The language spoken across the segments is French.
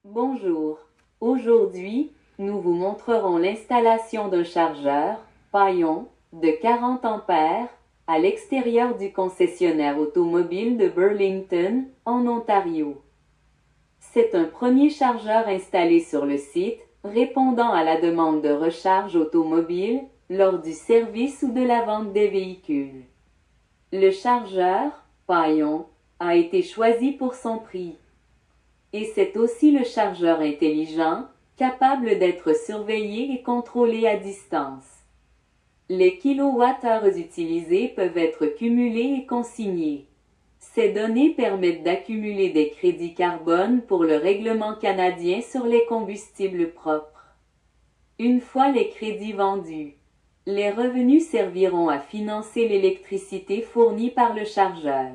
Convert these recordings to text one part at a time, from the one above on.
Bonjour. Aujourd'hui, nous vous montrerons l'installation d'un chargeur Paillon de 40 ampères à l'extérieur du concessionnaire automobile de Burlington, en Ontario. C'est un premier chargeur installé sur le site, répondant à la demande de recharge automobile lors du service ou de la vente des véhicules. Le chargeur Paillon a été choisi pour son prix. Et c'est aussi le chargeur intelligent, capable d'être surveillé et contrôlé à distance. Les kilowattheures utilisés peuvent être cumulés et consignés. Ces données permettent d'accumuler des crédits carbone pour le règlement canadien sur les combustibles propres. Une fois les crédits vendus, les revenus serviront à financer l'électricité fournie par le chargeur.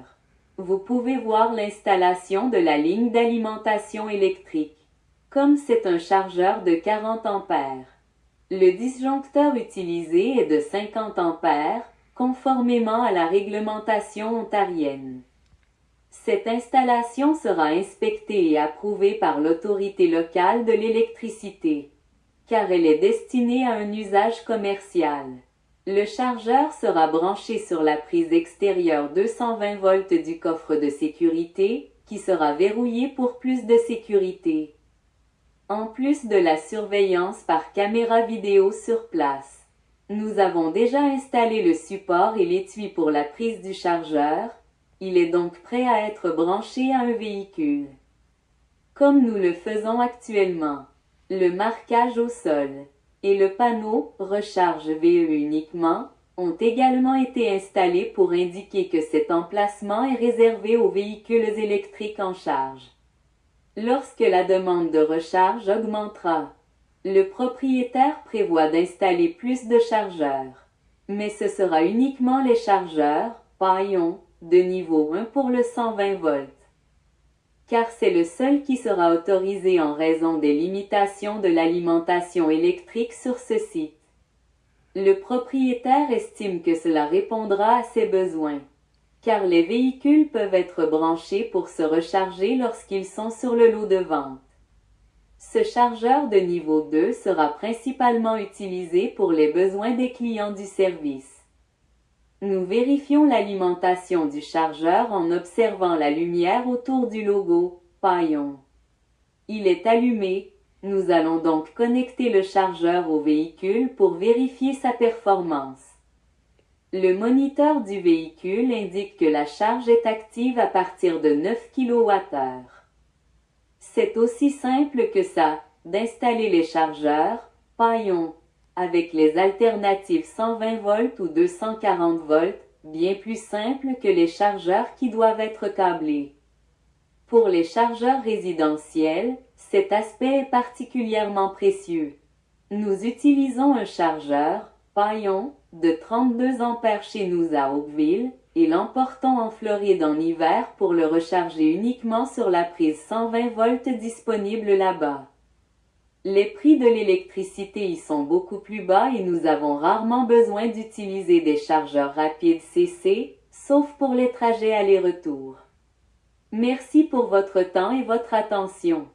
Vous pouvez voir l'installation de la ligne d'alimentation électrique. Comme c'est un chargeur de 40 ampères, le disjoncteur utilisé est de 50 ampères, conformément à la réglementation ontarienne. Cette installation sera inspectée et approuvée par l'autorité locale de l'électricité, car elle est destinée à un usage commercial. Le chargeur sera branché sur la prise extérieure 220 volts du coffre de sécurité, qui sera verrouillé pour plus de sécurité. En plus de la surveillance par caméra vidéo sur place, nous avons déjà installé le support et l'étui pour la prise du chargeur. Il est donc prêt à être branché à un véhicule. Comme nous le faisons actuellement, le marquage au sol et le panneau « Recharge VE uniquement » ont également été installés pour indiquer que cet emplacement est réservé aux véhicules électriques en charge. Lorsque la demande de recharge augmentera, le propriétaire prévoit d'installer plus de chargeurs, mais ce sera uniquement les chargeurs Paillon de niveau 1 pour le 120 volts, car c'est le seul qui sera autorisé en raison des limitations de l'alimentation électrique sur ce site. Le propriétaire estime que cela répondra à ses besoins, car les véhicules peuvent être branchés pour se recharger lorsqu'ils sont sur le lot de vente. Ce chargeur de niveau 2 sera principalement utilisé pour les besoins des clients du service. Nous vérifions l'alimentation du chargeur en observant la lumière autour du logo Paillon. Il est allumé. Nous allons donc connecter le chargeur au véhicule pour vérifier sa performance. Le moniteur du véhicule indique que la charge est active à partir de 9 kWh. C'est aussi simple que ça, d'installer les chargeurs Paillon avec les alternatives 120 volts ou 240 volts, bien plus simple que les chargeurs qui doivent être câblés. Pour les chargeurs résidentiels, cet aspect est particulièrement précieux. Nous utilisons un chargeur Paillon de 32 ampères chez nous à Oakville et l'emportons en Floride en hiver pour le recharger uniquement sur la prise 120 volts disponible là-bas. Les prix de l'électricité y sont beaucoup plus bas et nous avons rarement besoin d'utiliser des chargeurs rapides CC, sauf pour les trajets aller-retour. Merci pour votre temps et votre attention.